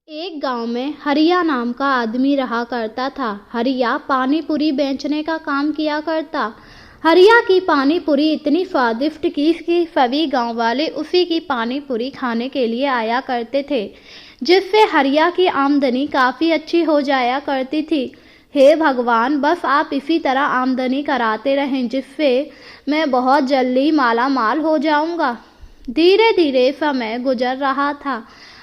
एक गांव में हरिया नाम का आदमी रहा करता था। हरिया पानी पूरी बेचने का काम किया करता। हरिया की पानी पूरी इतनी स्वादिष्ट कि सभी गांव वाले उसी की पानी पूरी खाने के लिए आया करते थे, जिससे हरिया की आमदनी काफ़ी अच्छी हो जाया करती थी। हे भगवान, बस आप इसी तरह आमदनी कराते रहें, जिससे मैं बहुत जल्दी माला माल हो जाऊंगा। धीरे धीरे समय गुजर रहा था।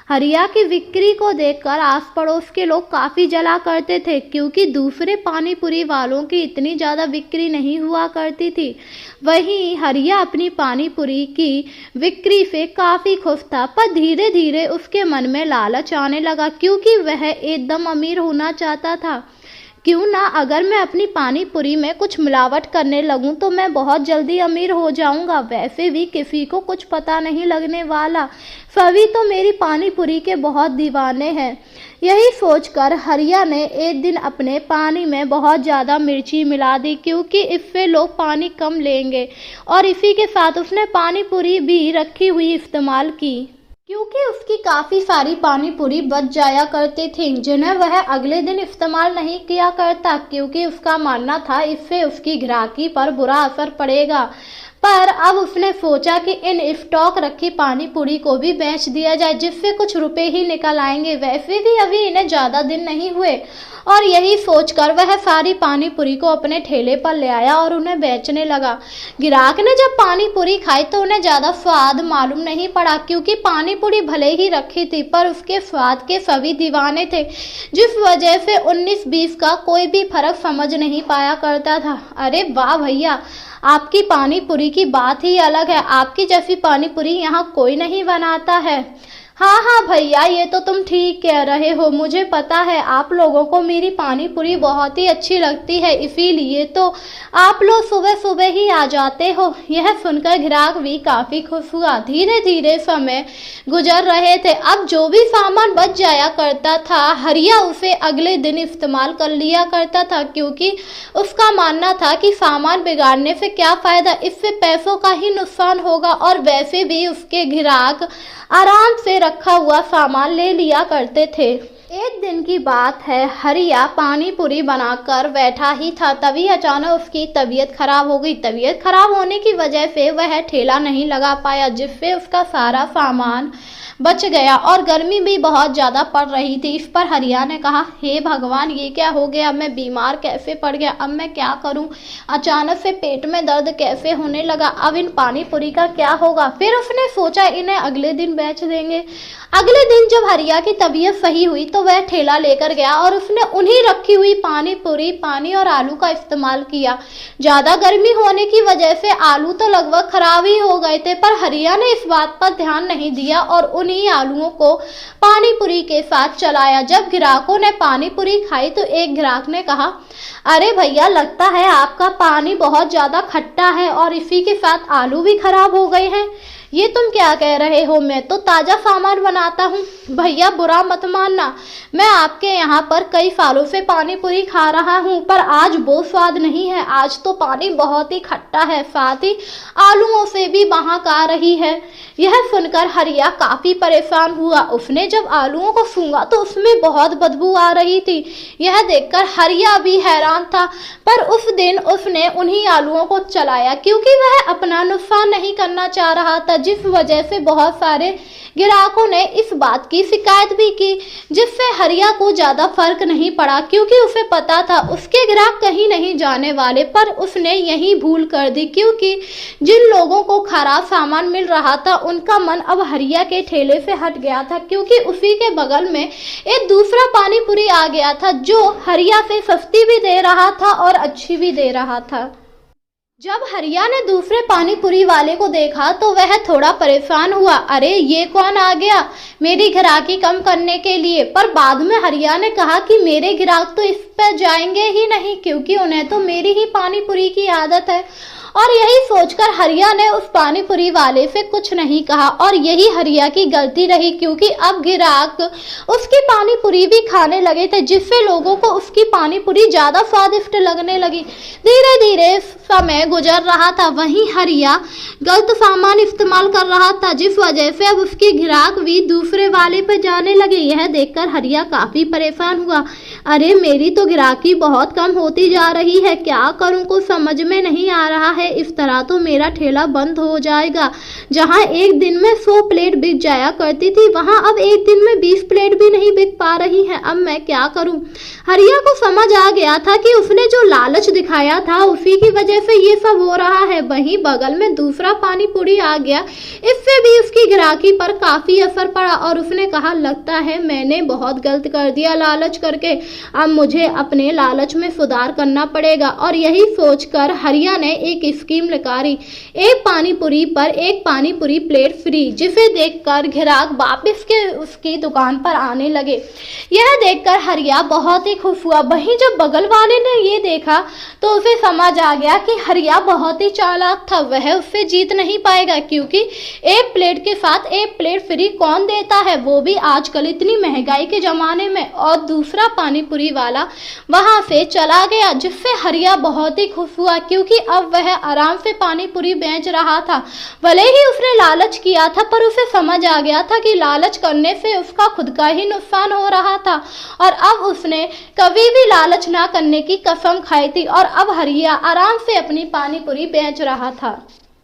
हरिया की बिक्री को देखकर आस पड़ोस के लोग काफ़ी जला करते थे, क्योंकि दूसरे पानी पूरी वालों की इतनी ज़्यादा बिक्री नहीं हुआ करती थी। वहीं हरिया अपनी पानी पूरी की बिक्री से काफ़ी खुश था, पर धीरे धीरे उसके मन में लालच आने लगा, क्योंकि वह एकदम अमीर होना चाहता था। क्यों ना अगर मैं अपनी पानी पूरी में कुछ मिलावट करने लगूं तो मैं बहुत जल्दी अमीर हो जाऊंगा। वैसे भी किसी को कुछ पता नहीं लगने वाला, सभी तो मेरी पानी पूरी के बहुत दीवाने हैं। यही सोचकर हरिया ने एक दिन अपने पानी में बहुत ज़्यादा मिर्ची मिला दी, क्योंकि इससे लोग पानी कम लेंगे, और इसी के साथ उसने पानी पूरी भी रखी हुई इस्तेमाल की, क्योंकि उसकी काफ़ी सारी पानी पूरी बच जाया करती थी, जिन्हें वह अगले दिन इस्तेमाल नहीं किया करता, क्योंकि उसका मानना था इससे उसकी ग्राहकी पर बुरा असर पड़ेगा। पर अब उसने सोचा कि इन स्टॉक रखी पानी पूरी को भी बेच दिया जाए, जिससे कुछ रुपए ही निकल आएंगे। वैसे भी अभी इन्हें ज़्यादा दिन नहीं हुए, और यही सोचकर वह सारी पानी पूरी को अपने ठेले पर ले आया और उन्हें बेचने लगा। ग्राहक ने जब पानी पूरी खाई तो उन्हें ज़्यादा स्वाद मालूम नहीं पड़ा, क्योंकि पानी पूरी भले ही रखी थी पर उसके स्वाद के सभी दीवाने थे, जिस वजह से 19-20 का कोई भी फर्क समझ नहीं पाया करता था। अरे वाह भैया, आपकी पानी पूरी की बात ही अलग है। आपकी जैसी पानी पूरी यहाँ कोई नहीं बनाता है। हाँ हाँ भैया, ये तो तुम ठीक कह रहे हो। मुझे पता है आप लोगों को मेरी पानी पूरी बहुत ही अच्छी लगती है, इसीलिए तो आप लोग सुबह सुबह ही आ जाते हो। यह सुनकर ग्राहक भी काफ़ी खुश हुआ। धीरे धीरे समय गुजर रहे थे। अब जो भी सामान बच जाया करता था, हरिया उसे अगले दिन इस्तेमाल कर लिया करता था, क्योंकि उसका मानना था कि सामान बिगाड़ने से क्या फ़ायदा, इससे पैसों का ही नुकसान होगा, और वैसे भी उसके ग्राहक आराम से रखा हुआ सामान ले लिया करते थे। एक दिन की बात है, हरिया पानी पूरी बनाकर बैठा ही था, तभी अचानक उसकी तबीयत खराब हो गई। तबीयत खराब होने की वजह से वह ठेला नहीं लगा पाया, जिससे उसका सारा सामान बच गया, और गर्मी भी बहुत ज़्यादा पड़ रही थी। इस पर हरिया ने कहा, हे भगवान, ये क्या हो गया? मैं बीमार कैसे पड़ गया? अब मैं क्या करूं? अचानक से पेट में दर्द कैसे होने लगा? अब इन पानी पूरी का क्या होगा? फिर उसने सोचा इन्हें अगले दिन बेच देंगे। अगले दिन जब हरिया की तबीयत सही हुई तो वह ठेला लेकर गया, और उसने उन्हीं रखी हुई पानी पूरी, पानी और आलू का इस्तेमाल किया। ज़्यादा गर्मी होने की वजह से आलू तो लगभग खराब ही हो गए थे, पर हरिया ने इस बात पर ध्यान नहीं दिया और उन्हीं आलूओं को पानी पूरी के साथ चलाया। जब ग्राहकों ने पानी पूरी खाई तो एक ग्राहक ने कहा, अरे भैया, लगता है आपका पानी बहुत ज़्यादा खट्टा है और इसी के साथ आलू भी खराब हो गए हैं। ये तुम क्या कह रहे हो? मैं तो ताज़ा सामान बनाता हूँ। भैया, बुरा मत मानना, मैं आपके यहाँ पर कई सालों से पानी पूरी खा रहा हूँ, पर आज वो स्वाद नहीं है। आज तो पानी बहुत ही खट्टा है, साथ ही आलूओं से भी महक आ रही है। यह सुनकर हरिया काफ़ी परेशान हुआ। उसने जब आलूओं को सूंघा तो उसमें बहुत बदबू आ रही थी। यह देखकर हरिया भी हैरान था, पर उस दिन उसने उन्हीं आलूओं को चलाया, क्योंकि वह अपना नुकसान नहीं करना चाह रहा था, जिस वजह से बहुत सारे ग्राहकों ने इस बात की शिकायत भी की, जिससे हरिया को ज़्यादा फर्क नहीं पड़ा, क्योंकि उसे पता था उसके ग्राहक कहीं नहीं जाने वाले। पर उसने यही भूल कर दी, क्योंकि जिन लोगों को खराब सामान मिल रहा था उनका मन अब हरिया के ठेले से हट गया था, क्योंकि उसी के बगल में एक दूसरा पानी पूरी आ गया था, जो हरिया से सस्ती भी दे रहा था और अच्छी भी दे रहा था। जब हरिया ने दूसरे पानी पूरी वाले को देखा तो वह थोड़ा परेशान हुआ। अरे, ये कौन आ गया मेरी ग्राहकी कम करने के लिए? पर बाद में हरिया ने कहा कि मेरे ग्राहक तो इस पर जाएंगे ही नहीं, क्योंकि उन्हें तो मेरी ही पानी पूरी की आदत है, और यही सोचकर हरिया ने उस पानी पूरी वाले से कुछ नहीं कहा और यही हरिया की गलती रही, क्योंकि अब ग्राहक उसकी पानी पूरी भी खाने लगे थे, जिससे लोगों को उसकी पानी पूरी ज्यादा स्वादिष्ट लगने लगी। धीरे धीरे समय गुजर रहा था, वहीं हरिया गलत सामान इस्तेमाल कर रहा था, जिस वजह से अब उसकी ग्राहक भी दूसरे वाले पर जाने लगे। यह देखकर हरिया काफी परेशान हुआ। अरे मेरी तो ग्राहकी बहुत कम होती जा रही है, क्या करूं कुछ समझ में नहीं आ रहा है। इस तरह तो मेरा ठेला बंद हो जाएगा। जहां एक दिन में 100 प्लेट बिक जाया करती थी, वहां अब एक दिन में 20 प्लेट भी नहीं बिक पा रही है। अब मैं क्या करूं। हरिया को समझ आ गया था कि उसने जो लालच दिखाया था उसी की वजह से ये सब हो रहा है। वहीं बगल में दूसरा पानी पूरी आ गया, इससे भी उसकी ग्राहकी पर काफी असर पड़ा और उसने कहा, लगता है मैंने बहुत गलत कर दिया लालच करके, अब मुझे अपने लालच में सुधार करना पड़ेगा। और यही सोचकर हरिया ने एक स्कीम निकाली, एक पानी पूरी पर एक पानी पूरी प्लेट फ्री, जिसे देखकर ग्राहक वापस के उसकी दुकान पर आने लगे। यह देखकर हरिया बहुत ही खुश हुआ। वहीं जब बगल वाले ने ये देखा तो उसे समझ आ गया कि हरिया बहुत ही चालाक था, वह उससे जीत नहीं पाएगा, क्योंकि एक प्लेट के साथ एक प्लेट फ्री कौन देता है, वो भी आजकल इतनी महंगाई के जमाने में। और दूसरा पानी पूरी वाला वहां से चला गया, जिससे हरिया बहुत ही खुश हुआ, क्योंकि अब वह आराम से पानी पूरी बेच रहा था। भले ही उसने लालच किया था, पर उसे समझ आ गया था कि लालच करने से उसका खुद का ही नुकसान हो रहा था और अब उसने कभी भी लालच ना करने की कसम खाई थी और अब हरिया आराम से अपनी पानी पूरी बेच रहा था।